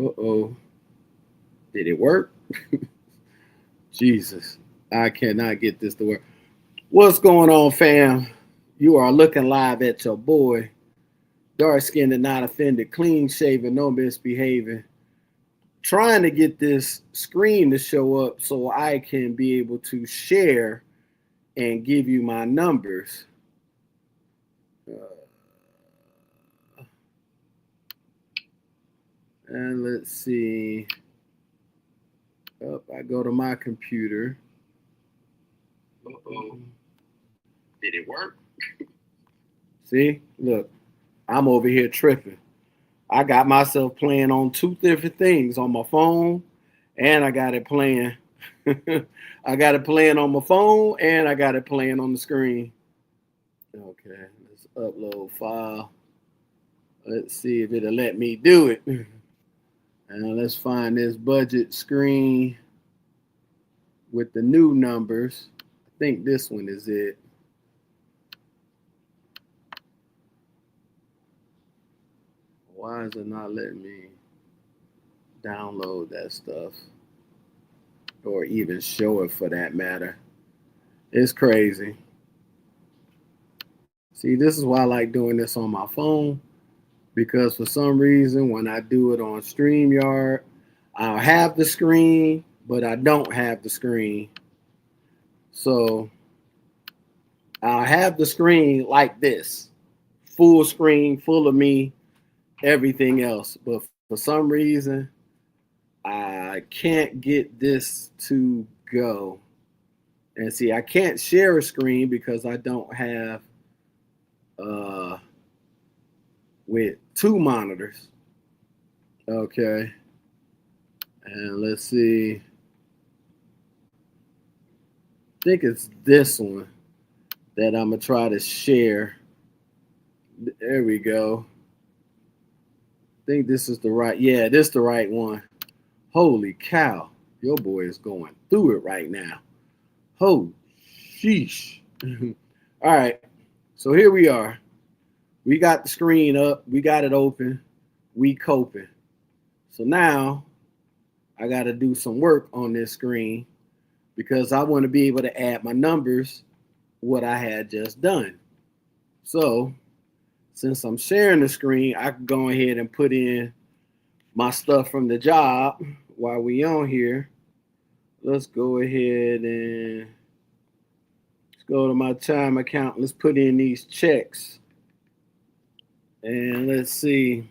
Uh-oh. Did it work? Jesus. I cannot get this to work. What's going on, fam? You are looking live at your boy. Dark skinned and not offended, clean shaven, no misbehaving. Trying to get this screen to show up so I can be able to share and give you my numbers. And let's see. Up, I go to my computer. Uh-oh. Did it work? See, look, I'm over here tripping. I got myself playing on two different things on my phone, and I got it playing. I got it playing on my phone, and I got it playing on the screen. Okay, let's upload file. Let's see if it'll let me do it. And let's find this budget screen with the new numbers. I think this one is it. Why is it not letting me download that stuff or even show it for that matter? It's crazy. See, this is why I like doing this on my phone, because for some reason when I do it on StreamYard, I'll have the screen, but I don't have the screen. So I'll have the screen like this, full screen, full of me, everything else. But for some reason, I can't get this to go. And see, I can't share a screen because I don't have uh with two monitors. Okay. And let's see. I think it's this one that I'm gonna try to share. There we go. I think this is the right. Yeah, this is the right one. Holy cow. Your boy is going through it right now. Oh, sheesh. All right. So here we are. We got the screen up. We got it open. We coping. So now I got to do some work on this screen because I want to be able to add my numbers, what I had just done. So since I'm sharing the screen, I can go ahead and put in my stuff from the job while we on here. Let's go ahead and let's go to my time account. Let's put in these checks. And let's see.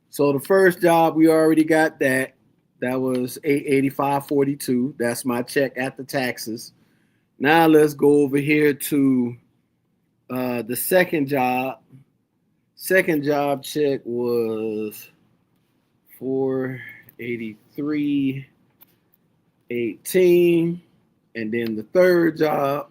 So the first job, we already got that. That was $885.42. That's my check after taxes. Now let's go over here to the second job. Second job check was 483.18. And then the third job,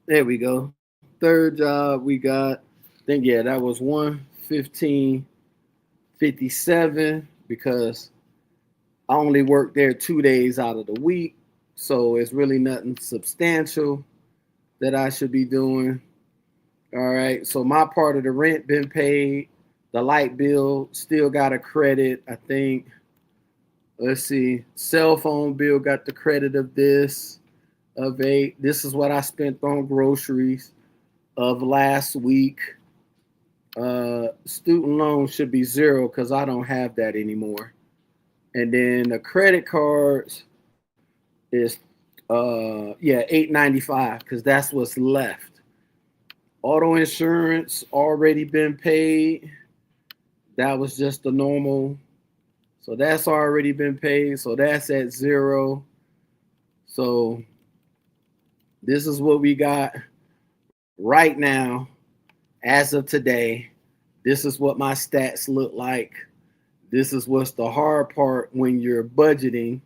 there we go. Third job we got, I think yeah, that was 115.57 because I only worked there 2 days out of the week. So it's really nothing substantial that I should be doing. All right. So my part of the rent been paid. The light bill still got a credit. I think, let's see, cell phone bill got the credit of this, of 8. This is what I spent on groceries of last week. Student loan should be 0 because I don't have that anymore. And then the credit cards is yeah, 895 because that's what's left. Auto insurance already been paid. That was just the normal. So that's already been paid. So that's at 0. So this is what we got right now as of today. This is what my stats look like. This is what's the hard part when you're budgeting,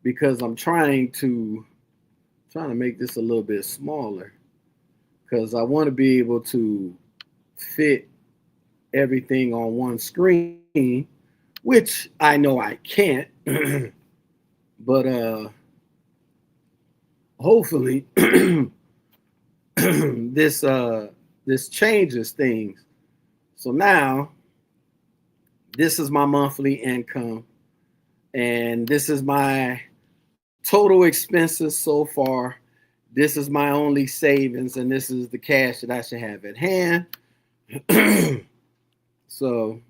because I'm trying to make this a little bit smaller because I want to be able to fit everything on one screen, which I know I can't. But hopefully this changes things. So now this is my monthly income, and this is my total expenses so far. This is my only savings, and this is the cash that I should have at hand. So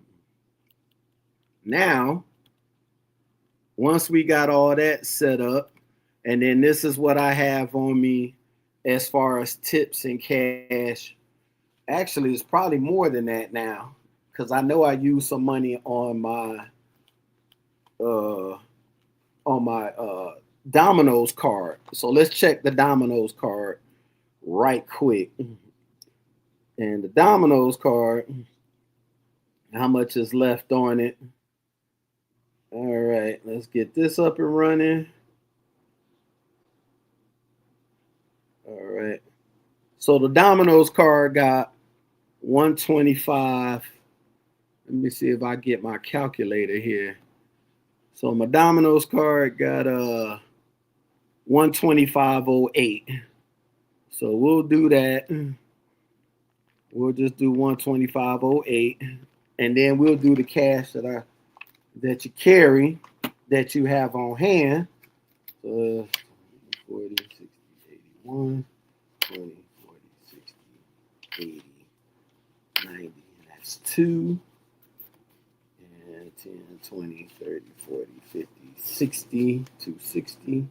now, once we got all that set up, and then this is what I have on me as far as tips and cash. Actually, it's probably more than that now, because I know I used some money uh on my Domino's card. So let's check the Domino's card right quick. And the Domino's card, how much is left on it? All right, let's get this up and running. All right. So the Domino's card got 125. Let me see if I get my calculator here. So my Domino's card got 125.08. So we'll do that. We'll just do 125.08, and then we'll do the cash that you carry, that you have on hand. 40, 60, 81, 20, 40, 60, 80, 90. That's 2. And 10, 20, 30, 40, 50, 60, 260,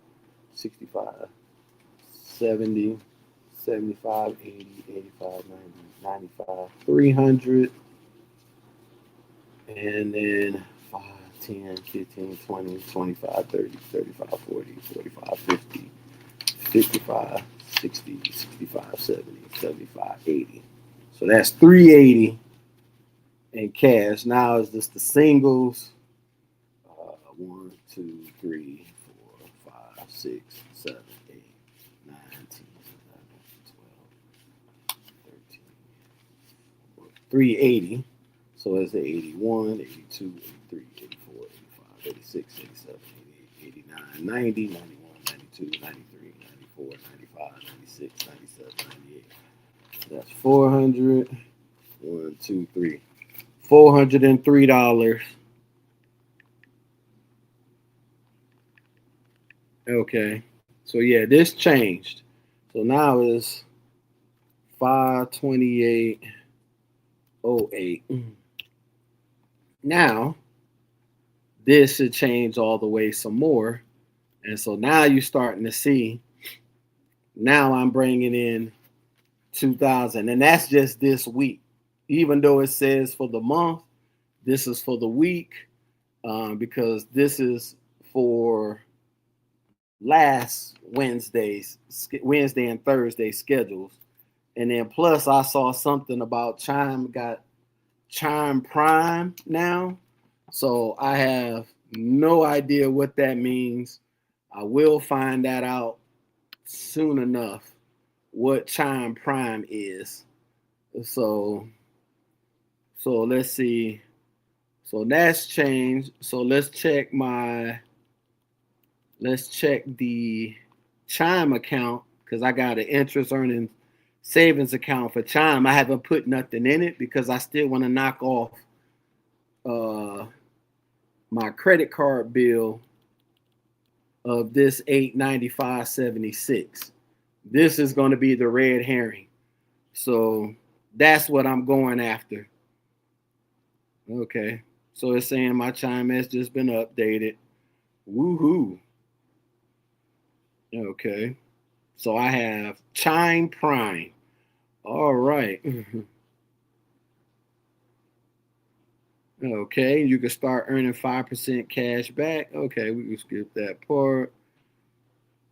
65, 70, 75, 80, 85, 90, 95, 300. And then 5, 10, 15, 20, 25, 30, 35, 40, 45, 50, 55, 60, 65, 70, 75, 80. So that's 380 in cash. Now is this the singles? 1, 2, 3, 4, 5, 6, 7, 8, 9, 10, 11, 12, 13, 380. So it's 81, 82, 83, 84, 85, 86, 87, 88, 89, 90, 91, 92, 93, 94, 95, 96, 97, 98. That's 400. 1, 2, 3. $403. Okay. So yeah, this changed. So now it's 528.08. Now this should change all the way some more. And so now you're starting to see, now I'm bringing in 2,000, and that's just this week. Even though it says for the month, this is for the week, because this is for last Wednesday and Thursday schedules. And then plus I saw something about Chime got Chime Prime now. So I have no idea what that means. I will find that out soon enough, what Chime Prime is. So let's see. So that's changed. So let's check the Chime account, because I got an interest earning savings account for Chime. I haven't put nothing in it because I still want to knock off my credit card bill of this $895.76. This is going to be the red herring. So that's what I'm going after. Okay. So it's saying my Chime has just been updated. Woohoo. Okay. So I have Chime Prime. All right. Okay. You can start earning 5% cash back. Okay. We can skip that part.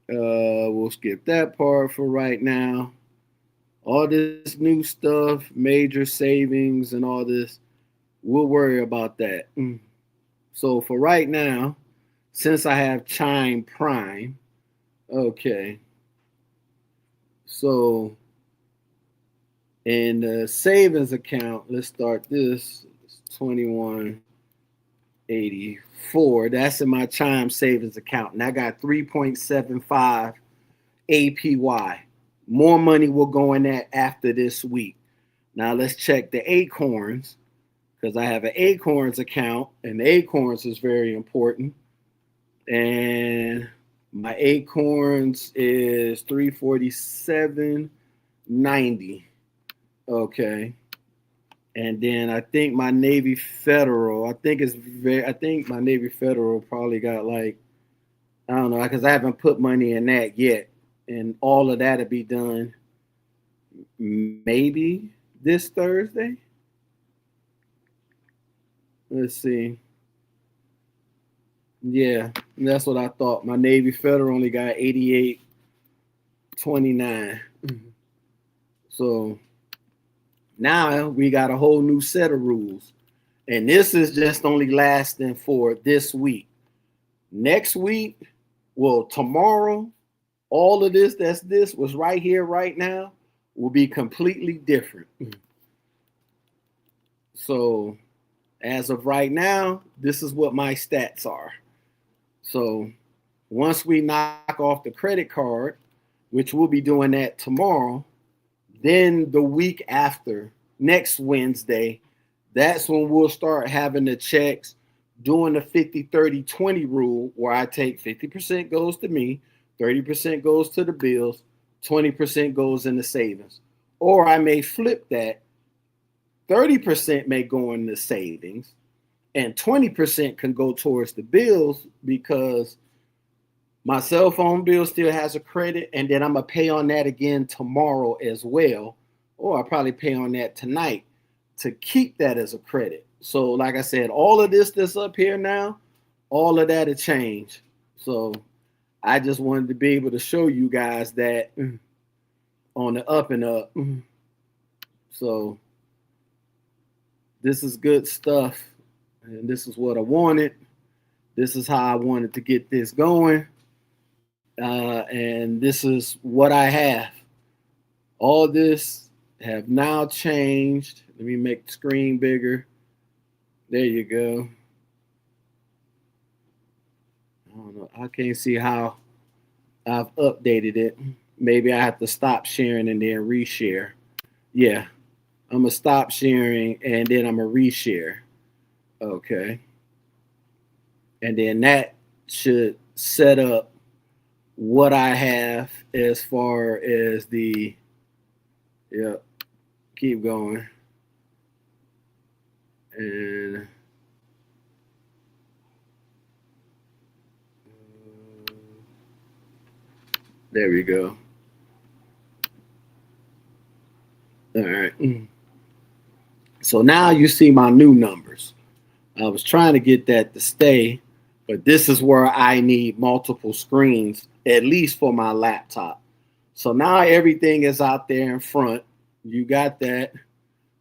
We'll skip that part for right now. All this new stuff, major savings and all this, we'll worry about that. So for right now, since I have Chime Prime, okay. So in the savings account, let's start this. It's 2184. That's in my Chime savings account. And I got 3.75 APY. More money will go in that after this week. Now let's check the Acorns, because I have an Acorns account, and Acorns is very important. And my Acorns is 347.90. Okay. And then I think my Navy Federal, I think my Navy Federal probably got like, I don't know, because I haven't put money in that yet. And all of that'll be done maybe this Thursday. Let's see. Yeah, that's what I thought. My Navy Federal only got 88.29. So now we got a whole new set of rules. And this is just only lasting for this week. Next week, well, tomorrow, all of this was right here, right now, will be completely different. So as of right now, this is what my stats are. So once we knock off the credit card, which we'll be doing that tomorrow, then the week after, next Wednesday, that's when we'll start having the checks doing the 50-30-20 rule, where I take 50% goes to me, 30% goes to the bills, 20% goes in the savings. Or I may flip that. 30% may go in the savings and 20% can go towards the bills, because my cell phone bill still has a credit, and then I'm going to pay on that again tomorrow as well. Or I'll probably pay on that tonight to keep that as a credit. So like I said, all of this that's up here now, all of that will change. So I just wanted to be able to show you guys that on the up and up. So this is good stuff. And this is what I wanted. This is how I wanted to get this going. And this is what I have. All this have now changed. Let me make the screen bigger. There you go. I don't know. I can't see how I've updated it. Maybe I have to stop sharing and then reshare. Yeah. I'm going to stop sharing and then I'm going to reshare. Okay. And then that should set up what I have as far as the, yeah, keep going. And there we go. All right. So now you see my new numbers. I was trying to get that to stay, but this is where I need multiple screens, at least for my laptop. So now everything is out there in front. You got that.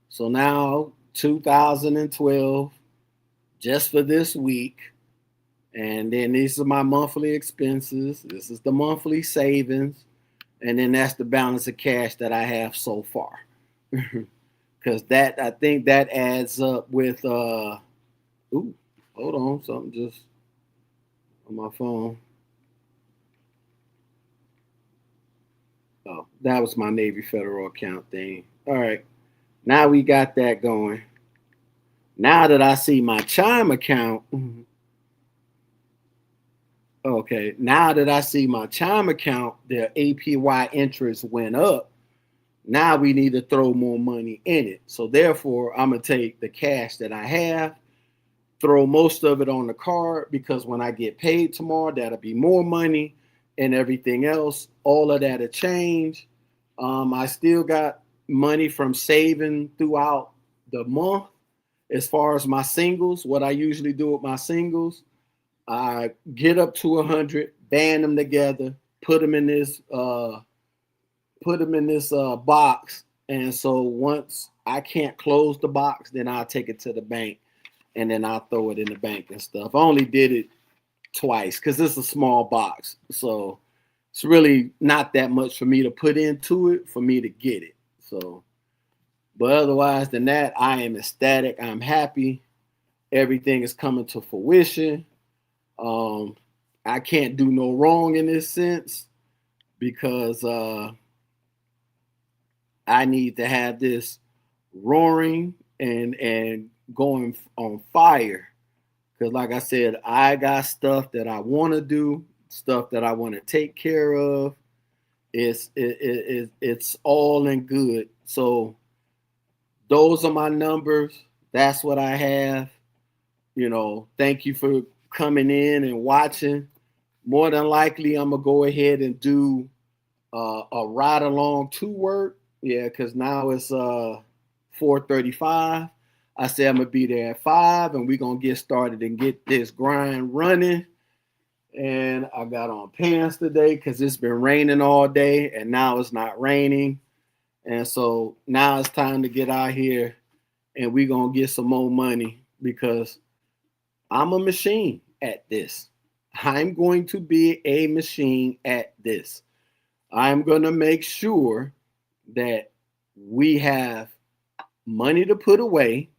So now 2012, just for this week. And then these are my monthly expenses. This is the monthly savings. And then that's the balance of cash that I have so far. Because that, I think that adds up with, ooh, hold on, something just on my phone. Oh, that was my Navy Federal account thing. All right. Now we got that going. Now that I see my Chime account, okay, now that I see my Chime account, the APY interest went up. Now we need to throw more money in it. So therefore, I'm going to take the cash that I have, throw most of it on the card, because when I get paid tomorrow, that'll be more money, and everything else, all of that'll change. I still got money from saving throughout the month. As far as my singles, what I usually do with my singles, I get up to 100, band them together, put them in this box. And so once I can't close the box, then I'll take it to the bank and then I'll throw it in the bank and stuff. I only did it twice because it's a small box. So it's really not that much for me to put into it for me to get it. So, but otherwise than that, I am ecstatic. I'm happy. Everything is coming to fruition. I can't do no wrong in this sense, because I need to have this roaring and going on fire. Because, like I said, I got stuff that I want to do, stuff that I want to take care of. It's all in good. So those are my numbers. That's what I have. Thank you for coming in and watching. More than likely, I'm gonna go ahead and do a ride along to work. Yeah, because now it's 4:35. I said I'm gonna be there at 5, and we're gonna get started and get this grind running. And I got on pants today because it's been raining all day, and now it's not raining. And so now it's time to get out here, and we're gonna get some more money because I'm a machine at this. I'm going to be a machine at this. I'm going to make sure that we have money to put away,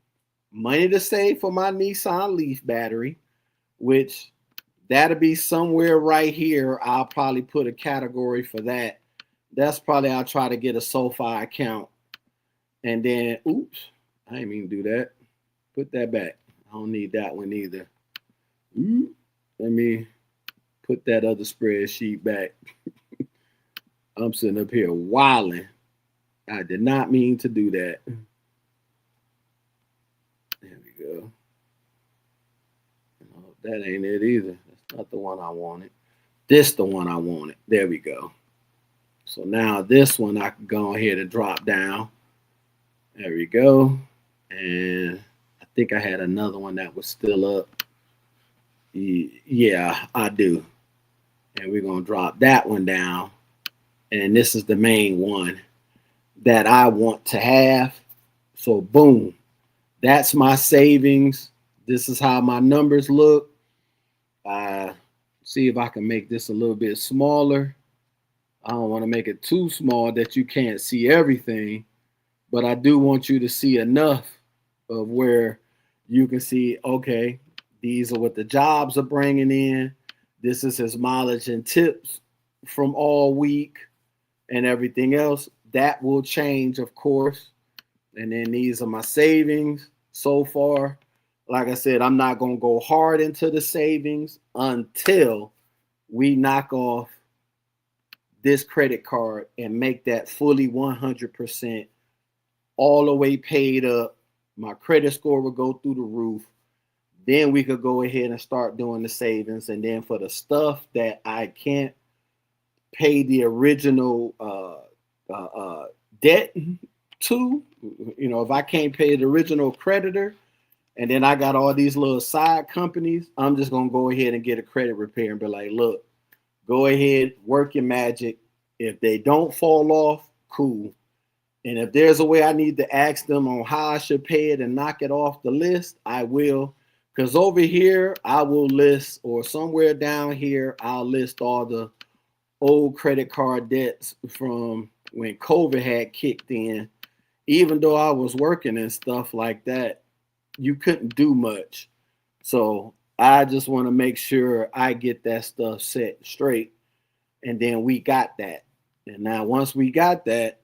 money to save for my Nissan Leaf battery, which that'll be somewhere right here. I'll probably put a category for that. That's probably, I'll try to get a SoFi account. And then, oops, I didn't mean to do that. Put that back. I don't need that one either. Let me put that other spreadsheet back. I'm sitting up here wilding. I did not mean to do that. There we go. No, that ain't it either. That's not the one I wanted. This the one I wanted. There we go. So now this one I can go ahead and drop down. There we go. And I think I had another one that was still up. Yeah, I do. And we're going to drop that one down. And this is the main one that I want to have. So boom, that's my savings. This is how my numbers look. See if I can make this a little bit smaller. I don't want to make it too small that you can't see everything, but I do want you to see enough of where you can see, okay, these are what the jobs are bringing in. This is his mileage and tips from all week and everything else. That will change, of course. And then these are my savings so far. Like I said, I'm not going to go hard into the savings until we knock off this credit card and make that fully 100% all the way paid up. My credit score will go through the roof. Then we could go ahead and start doing the savings. And then for the stuff that I can't pay the original debt to, if I can't pay the original creditor, and then I got all these little side companies, I'm just going to go ahead and get a credit repair and be like, look, go ahead, work your magic. If they don't fall off, cool. And if there's a way I need to ask them on how I should pay it and knock it off the list, I will. Because over here, I will list, or somewhere down here, I'll list all the old credit card debts from when COVID had kicked in. Even though I was working and stuff like that, you couldn't do much. So I just want to make sure I get that stuff set straight. And then we got that. And now once we got that,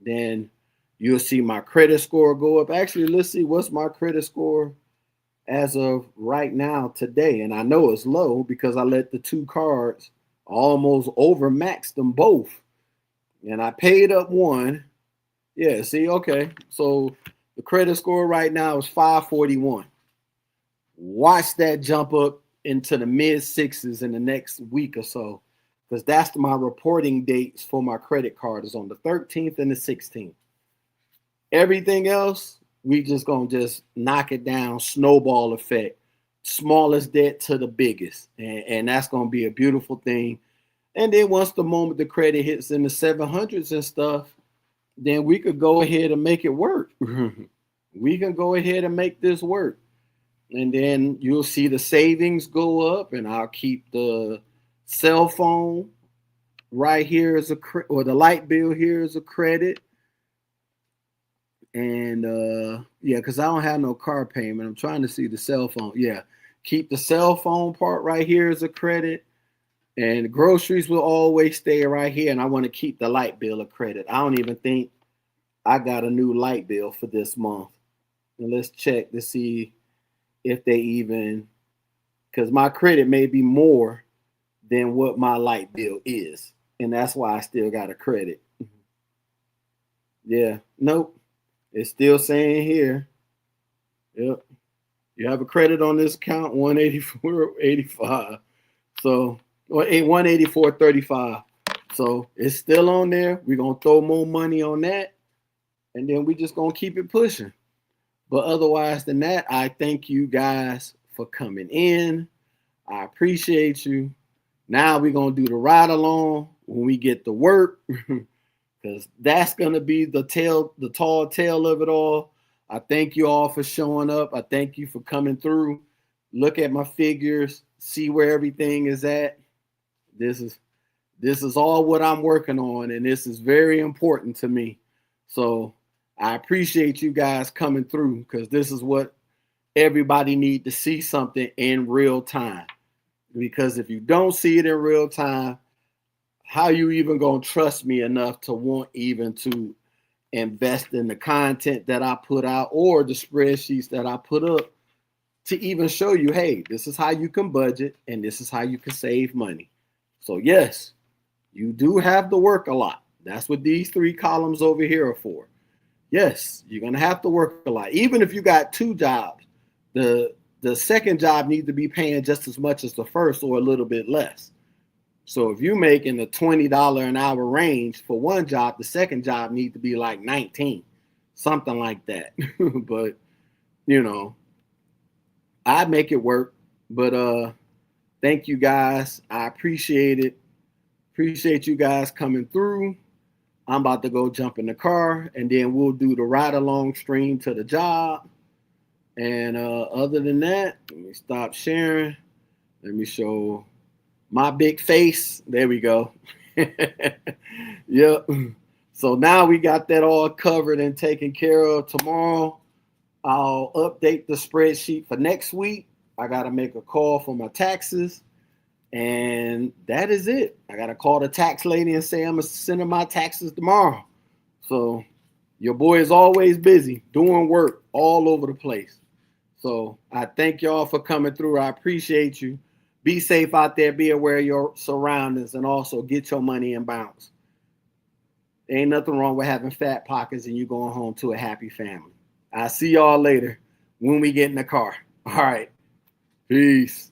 then you'll see my credit score go up. Actually, let's see what's my credit score as of right now today. And I know it's low because I let the two cards almost overmax them both. And I paid up one. Yeah, see, okay. So the credit score right now is 541. Watch that jump up into the mid sixes in the next week or so, because that's my reporting dates for my credit card is on the 13th and the 16th. Everything else, we just gonna just knock it down, snowball effect, smallest debt to the biggest, and that's gonna be a beautiful thing. And then once the moment the credit hits in the 700s and stuff, then we could go ahead and make it work. We can go ahead and make this work. And then you'll see the savings go up, and I'll keep the cell phone right here as or the light bill here as a credit. And yeah, because I don't have no car payment. I'm trying to see the cell phone. Yeah, keep the cell phone part right here as a credit. And groceries will always stay right here. And I want to keep the light bill a credit. I don't even think I got a new light bill for this month. And let's check to see if they even, because my credit may be more than what my light bill is. And that's why I still got a credit. Yeah, nope. It's still saying here. Yep. You have a credit on this account, 184.85. So, or 184.35. So it's still on there. We're gonna throw more money on that, and then we just gonna keep it pushing. But otherwise than that, I thank you guys for coming in. I appreciate you. Now we're gonna do the ride along when we get to work, because that's gonna be the tall tale of it all. I thank you all for showing up. I thank you for coming through. Look at my figures, see where everything is at. This is all what I'm working on, and this is very important to me. So I appreciate you guys coming through, because this is what everybody need to see, something in real time. Because if you don't see it in real time, how you even gonna trust me enough to want even to invest in the content that I put out or the spreadsheets that I put up to even show you, hey, this is how you can budget and this is how you can save money. So yes, you do have to work a lot. That's what these 3 columns over here are for. Yes, you're gonna have to work a lot. Even if you got 2 jobs, the second job needs to be paying just as much as the first or a little bit less. So if you're making the $20 an hour range for one job, the second job needs to be like 19, something like that. But I make it work. But thank you guys. I appreciate it. Appreciate you guys coming through. I'm about to go jump in the car, and then we'll do the ride along stream to the job. And other than that, let me stop sharing. Let me show my big face. There we go. Yep. So now we got that all covered and taken care of. Tomorrow, I'll update the spreadsheet for next week. I got to make a call for my taxes. And that is it. I got to call the tax lady and say I'm going to send her my taxes tomorrow. So your boy is always busy doing work all over the place. So I thank y'all for coming through. I appreciate you. Be safe out there. Be aware of your surroundings, and also get your money in bounce. Ain't nothing wrong with having fat pockets and you going home to a happy family. I'll see y'all later when we get in the car. All right. Peace.